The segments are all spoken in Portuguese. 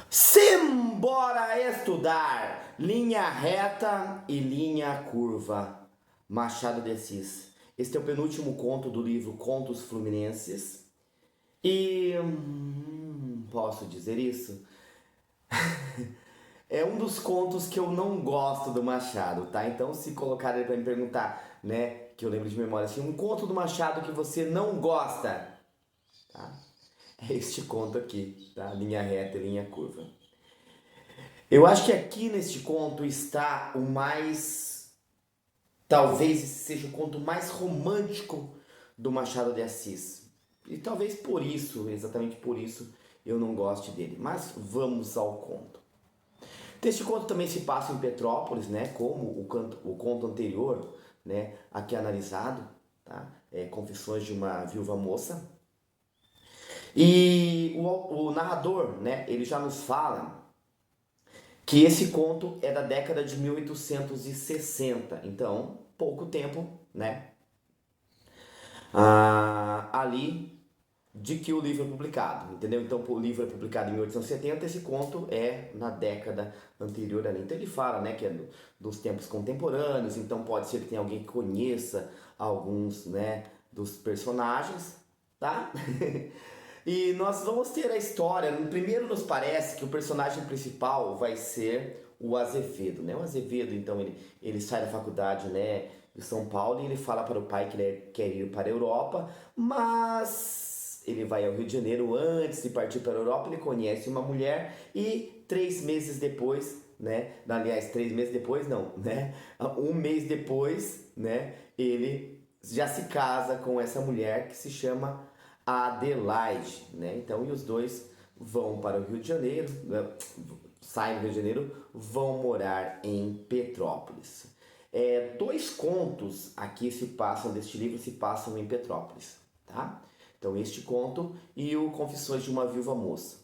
Simbora estudar! Linha reta e linha curva. Machado de Assis. Este é o penúltimo conto do livro Contos Fluminenses. E. Posso dizer isso? É um dos contos que eu não gosto do Machado, tá? Então, se colocar ele pra me perguntar, né? Que eu lembro de memória assim, um conto do Machado que você não gosta, tá? É este conto aqui, tá? Linha reta e linha curva. Eu acho que aqui neste conto está o mais. Talvez esse seja o conto mais romântico do Machado de Assis. E talvez por isso, exatamente por isso, eu não goste dele. Mas vamos ao conto. Este conto também se passa em Petrópolis, né? Como o conto anterior, né? Aqui analisado, tá? Confissões de uma Viúva Moça. E o narrador, né? Ele já nos fala que esse conto é da década de 1860, então pouco tempo, né? Ali de que o livro é publicado, entendeu? Então o livro é publicado em 1870, esse conto é na década anterior ali. Então ele fala, né, que é dos tempos contemporâneos, então pode ser que tenha alguém que conheça alguns, né, dos personagens, tá? E nós vamos ter a história. Primeiro nos parece que o personagem principal vai ser o Azevedo, né? O Azevedo, então, ele sai da faculdade, né, de São Paulo e ele fala para o pai que ele quer ir para a Europa, mas ele vai ao Rio de Janeiro antes de partir para a Europa, ele conhece uma mulher e 3 meses depois, né? Aliás, 3 meses depois não, né? Um mês depois, né? Ele já se casa com essa mulher que se chama Adelaide, né? Então, e os dois vão para o Rio de Janeiro, saem do Rio de Janeiro, vão morar em Petrópolis. Dois contos aqui se passam deste livro se passam em Petrópolis, tá? Então, este conto e o Confissões de uma Viúva Moça.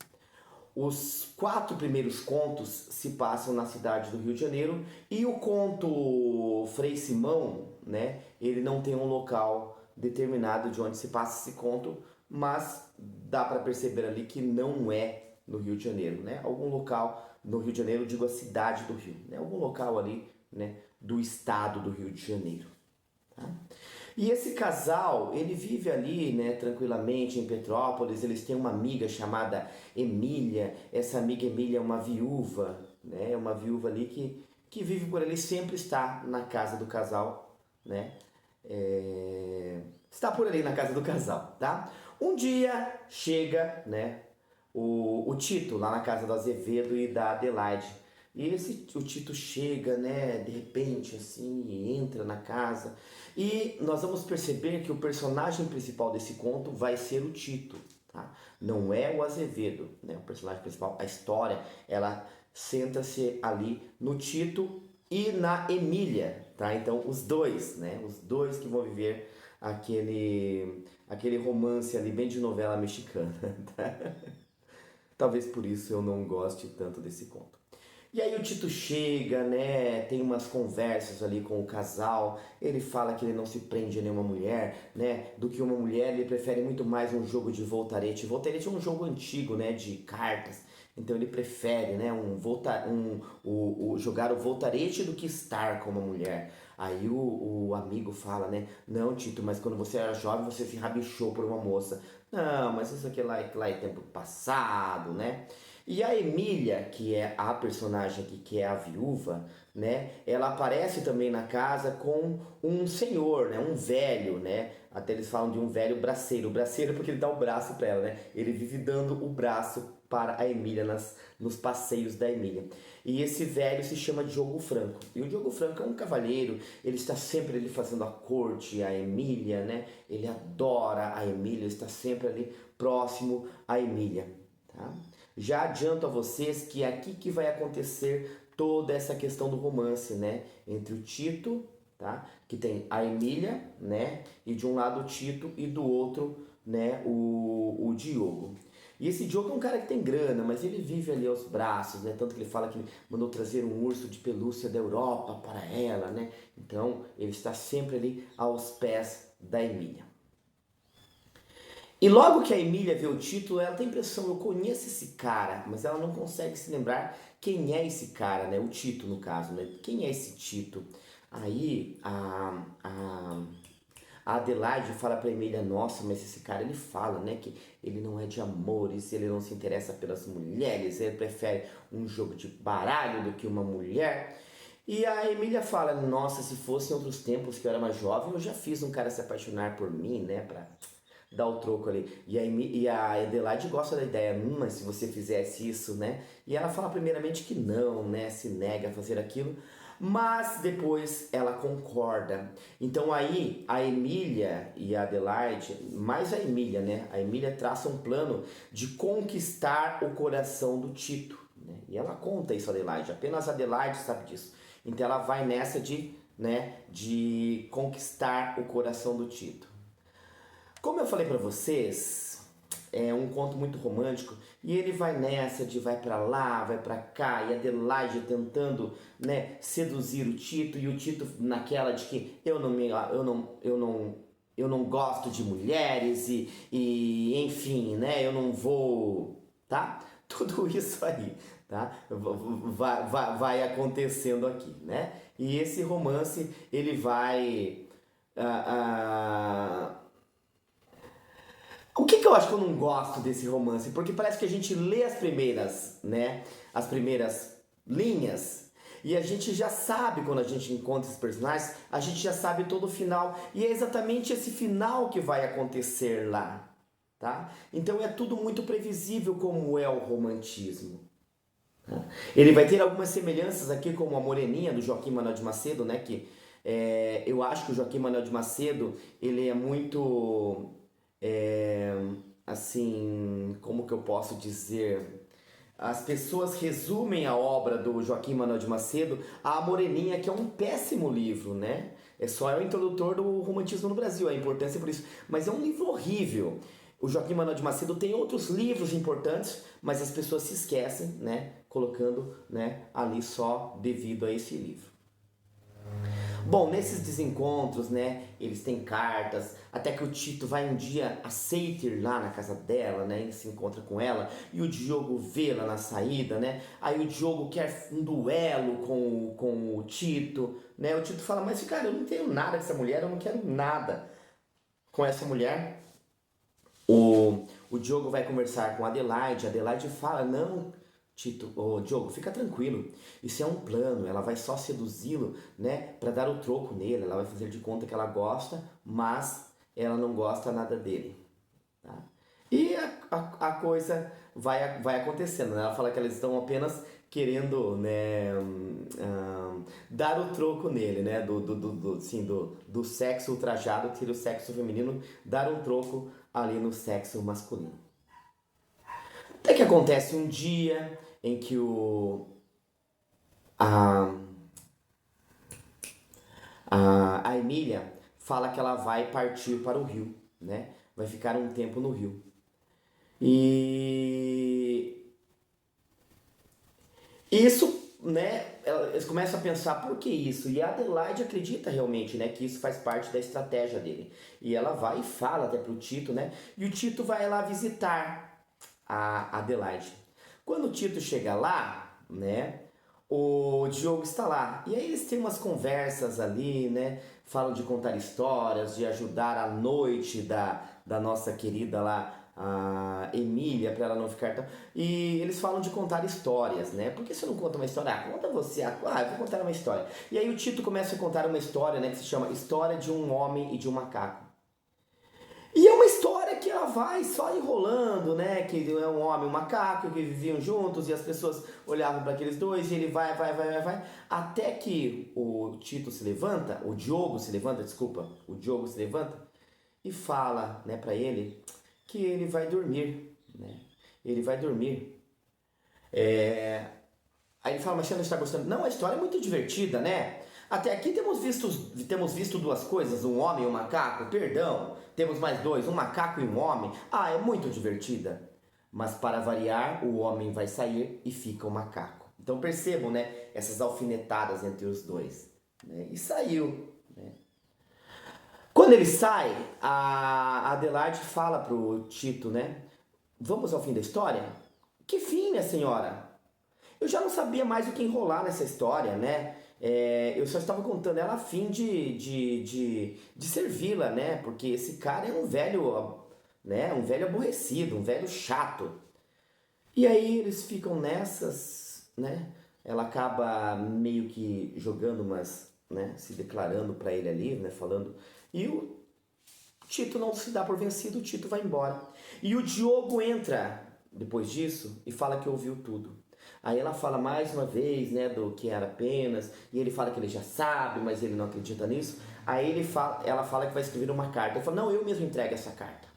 Os 4 primeiros contos se passam na cidade do Rio de Janeiro e o conto Frei Simão, né? Ele não tem um local determinado de onde se passa esse conto, mas dá para perceber ali que não é no Rio de Janeiro, né? Algum local no Rio de Janeiro, digo a cidade do Rio, né? Algum local ali, né, do estado do Rio de Janeiro. Tá? E esse casal, ele vive ali, né, tranquilamente em Petrópolis. Eles têm uma amiga chamada Emília. Essa amiga Emília é uma viúva, né? Uma viúva ali que vive por ali, sempre está na casa do casal, né? Está por ali na casa do casal, tá? Um dia chega, né, o Tito lá na casa do Azevedo e da Adelaide. E o Tito chega, né, de repente, assim, e entra na casa. E nós vamos perceber que o personagem principal desse conto vai ser o Tito, tá? Não é o Azevedo, né? O personagem principal, a história, ela centra-se ali no Tito e na Emília, tá? Então, os dois, né? Os dois que vão viver aquele romance ali bem de novela mexicana, tá? Talvez por isso eu não goste tanto desse conto. E aí o Tito chega, né? Tem umas conversas ali com o casal. Ele fala que ele não se prende a nenhuma mulher, né? Do que uma mulher, ele prefere muito mais um jogo de voltarete. Voltarete é um jogo antigo, né? De cartas. Então ele prefere, né? Jogar o voltarete do que estar com uma mulher. Aí o amigo fala, né? Não, Tito, mas quando você era jovem você se rabichou por uma moça. Não, mas isso aqui lá é tempo passado, né? E a Emília, que é a personagem aqui, que é a viúva, né? Ela aparece também na casa com um senhor, né? Um velho, né? Até eles falam de um velho braceiro. O braceiro porque ele dá o braço para ela, né? Ele vive dando o braço para a Emília nos passeios da Emília. E esse velho se chama Diogo Franco. E o Diogo Franco é um cavalheiro, ele está sempre ali fazendo a corte a Emília, né? Ele adora a Emília, está sempre ali próximo a Emília, tá? Já adianto a vocês que é aqui que vai acontecer toda essa questão do romance, né? Entre o Tito, tá? Que tem a Emília, né? E de um lado o Tito e do outro, né? O Diogo. E esse Diogo é um cara que tem grana, mas ele vive ali aos braços, né? Tanto que ele fala que ele mandou trazer um urso de pelúcia da Europa para ela, né? Então ele está sempre ali aos pés da Emília. E logo que a Emília vê o título, ela tem a impressão, eu conheço esse cara, mas ela não consegue se lembrar quem é esse cara, né? O Tito, no caso, né? Quem é esse Tito? Aí a Adelaide fala pra Emília, nossa, mas esse cara ele fala, né, que ele não é de amores, ele não se interessa pelas mulheres, ele prefere um jogo de baralho do que uma mulher. E a Emília fala, nossa, se fosse em outros tempos que eu era mais jovem, eu já fiz um cara se apaixonar por mim, né, pra dar o troco ali. E a Adelaide gosta da ideia, mas se você fizesse isso, né? E ela fala primeiramente que não, né? Se nega a fazer aquilo, mas depois ela concorda. Então aí a Emília e a Adelaide, mais a Emília, né? A Emília traça um plano de conquistar o coração do Tito, né? E ela conta isso a Adelaide, apenas a Adelaide sabe disso. Então ela vai nessa de conquistar o coração do Tito. Como eu falei pra vocês, é um conto muito romântico e ele vai nessa de vai pra lá, vai pra cá e a Adelaide tentando, né, seduzir o Tito e o Tito naquela de que eu não gosto de mulheres e enfim, né, eu não vou, tá? Tudo isso aí, tá? Vai acontecendo aqui, né? E esse romance ele vai ah, o que eu acho que eu não gosto desse romance? Porque parece que a gente lê as primeiras, né? As primeiras linhas e a gente já sabe quando a gente encontra esses personagens, a gente já sabe todo o final e é exatamente esse final que vai acontecer lá, tá? Então é tudo muito previsível como é o romantismo. Tá? Ele vai ter algumas semelhanças aqui como a Moreninha do Joaquim Manuel de Macedo, né? Que eu acho que o Joaquim Manuel de Macedo ele é muito é, assim, como que eu posso dizer? As pessoas resumem a obra do Joaquim Manuel de Macedo a Moreninha, que é um péssimo livro, né? É o introdutor do romantismo no Brasil, a importância por isso. Mas é um livro horrível. O Joaquim Manuel de Macedo tem outros livros importantes, mas as pessoas se esquecem, né? Colocando, né, ali só devido a esse livro. Bom, nesses desencontros, né, eles têm cartas, até que o Tito vai um dia, aceita ir lá na casa dela, né, e se encontra com ela, e o Diogo vê-la na saída, né, aí o Diogo quer um duelo com o Tito, né, o Tito fala, mas cara, eu não tenho nada dessa mulher, eu não quero nada com essa mulher. O Diogo vai conversar com a Adelaide fala, não, Tito, ô Diogo, fica tranquilo, isso é um plano, ela vai só seduzi-lo, né, para dar o troco nele, ela vai fazer de conta que ela gosta, mas ela não gosta nada dele, tá? E a coisa vai acontecendo, né? Ela fala que elas estão apenas querendo, né, dar o troco nele, né, do sexo ultrajado, que seria o sexo feminino, dar um troco ali no sexo masculino. Até que acontece um dia em que a, a Emília fala que ela vai partir para o Rio, né? Vai ficar um tempo no Rio. E isso, né? Eles começam a pensar por que isso? E a Adelaide acredita realmente, né, que isso faz parte da estratégia dele. E ela vai e fala até pro Tito, né? E o Tito vai lá visitar a Adelaide. Quando o Tito chega lá, né? O Diogo está lá. E aí eles têm umas conversas ali, né? Falam de contar histórias, de ajudar a noite da nossa querida lá, a Emília, para ela não ficar tão. E eles falam de contar histórias, né? Por que você não conta uma história? Ah, conta você. Eu vou contar uma história. E aí o Tito começa a contar uma história, né? Que se chama História de um Homem e de um Macaco. E é uma história que ela vai só enrolando, né? Que é um homem e um macaco que viviam juntos e as pessoas olhavam para aqueles dois e ele vai. Até que o Tito se levanta, o Diogo se levanta, desculpa, o Diogo se levanta e fala, né, para ele que ele vai dormir, né? Ele vai dormir. É, Aí ele fala, mas você não está gostando? Não, a história é muito divertida, né? Até aqui temos visto duas coisas, um homem e um macaco, perdão. Temos mais dois, um macaco e um homem. Ah, é muito divertida. Mas para variar, o homem vai sair e fica o macaco. Então percebam, né? Essas alfinetadas entre os dois. Né? E saiu. Né? Quando ele sai, a Adelaide fala pro Tito, né? Vamos ao fim da história? Que fim, minha senhora? Eu já não sabia mais o que enrolar nessa história, né? Eu só estava contando ela a fim de servi-la, né? Porque esse cara é um velho, né? Um velho aborrecido, um velho chato. E aí eles ficam nessas, né? Ela acaba meio que jogando umas, né? Se declarando pra ele ali, né? Falando. E o Tito não se dá por vencido, o Tito vai embora. E o Diogo entra depois disso e fala que ouviu tudo. Aí ela fala mais uma vez, né, do que era apenas, e ele fala que ele já sabe, mas ele não acredita nisso. Aí ela fala que vai escrever uma carta. Ele fala, não, eu mesmo entrego essa carta.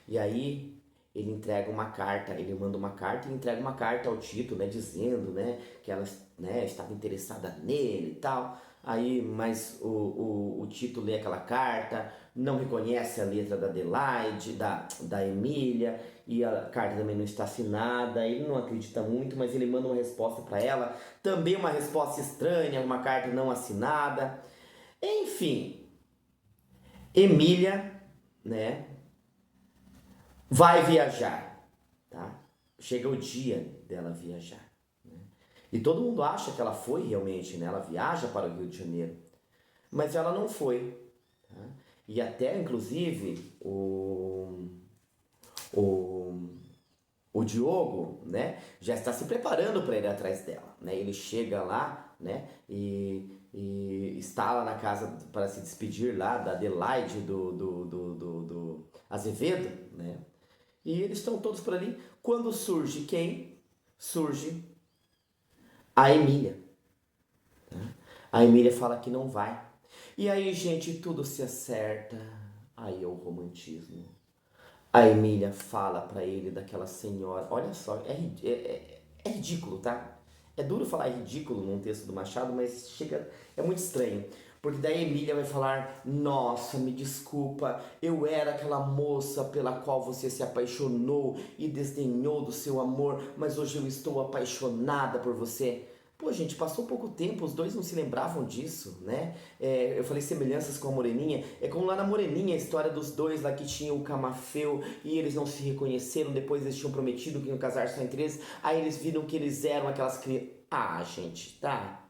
E aí ele entrega uma carta, ele manda uma carta e entrega uma carta ao Tito, né, dizendo, né, que ela, né, estava interessada nele e tal. Aí, mas o Tito lê aquela carta, não reconhece a letra da Adelaide, da Emília, e a carta também não está assinada, ele não acredita muito, mas ele manda uma resposta para ela, também uma resposta estranha, uma carta não assinada. Enfim, Emília, né, vai viajar, tá? Chega o dia dela viajar, né? E todo mundo acha que ela foi realmente, né? Ela viaja para o Rio de Janeiro, mas ela não foi, tá? E até, inclusive, o, o Diogo, né? Já está se preparando para ir atrás dela, né? Ele chega lá, né? E está lá na casa para se despedir lá da Adelaide do Azevedo, né? E eles estão todos por ali. Quando surge quem? Surge a Emília. Tá? A Emília fala que não vai. E aí, gente, tudo se acerta. Aí é o romantismo. A Emília fala pra ele daquela senhora. Olha só, é ridículo, tá? É duro falar ridículo num texto do Machado, mas chega, é muito estranho. Porque daí a Emília vai falar, nossa, me desculpa, eu era aquela moça pela qual você se apaixonou e desdenhou do seu amor, mas hoje eu estou apaixonada por você. Pô, gente, passou pouco tempo, os dois não se lembravam disso, né? Eu falei semelhanças com a Moreninha. É como lá na Moreninha, a história dos dois lá que tinham o Camafeu e eles não se reconheceram, depois eles tinham prometido que iam casar só entre eles, aí eles viram que eles eram aquelas crianças. Ah, gente, tá.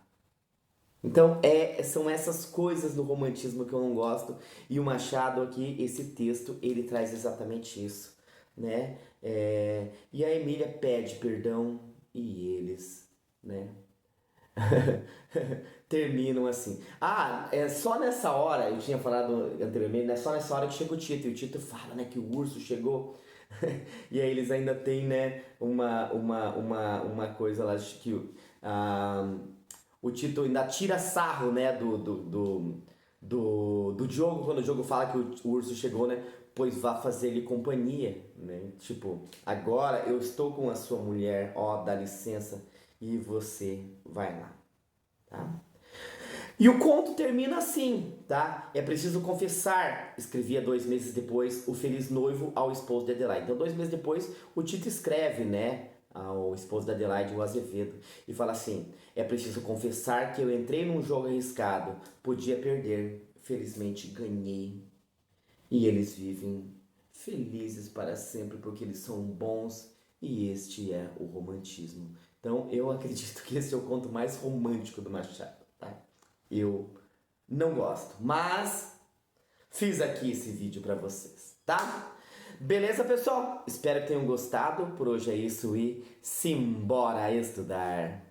Então, são essas coisas no romantismo que eu não gosto. E o Machado aqui, esse texto, ele traz exatamente isso, né? E a Emília pede perdão e eles, né? Terminam assim. Ah, é só nessa hora, eu tinha falado anteriormente, né? Só nessa hora que chega o Tito. E o Tito fala, né, que o urso chegou. E aí eles ainda têm, né, uma coisa lá que ah, o Tito ainda tira sarro, né, do Diogo, quando o Diogo fala que o urso chegou, né? Pois vá fazer-lhe companhia, né? Tipo, agora eu estou com a sua mulher, ó, dá licença, e você vai lá, tá? E o conto termina assim, tá? É preciso confessar, escrevia 2 meses depois, o feliz noivo ao esposo de Adelaide. Então, 2 meses depois, o Tito escreve, né, ao esposo da Adelaide, o Azevedo, e fala assim: é preciso confessar que eu entrei num jogo arriscado, podia perder, felizmente ganhei. E eles vivem felizes para sempre porque eles são bons e este é o romantismo. Então, eu acredito que esse é o conto mais romântico do Machado, tá? Eu não gosto, mas fiz aqui esse vídeo pra vocês, tá? Beleza, pessoal? Espero que tenham gostado. Por hoje é isso e simbora estudar!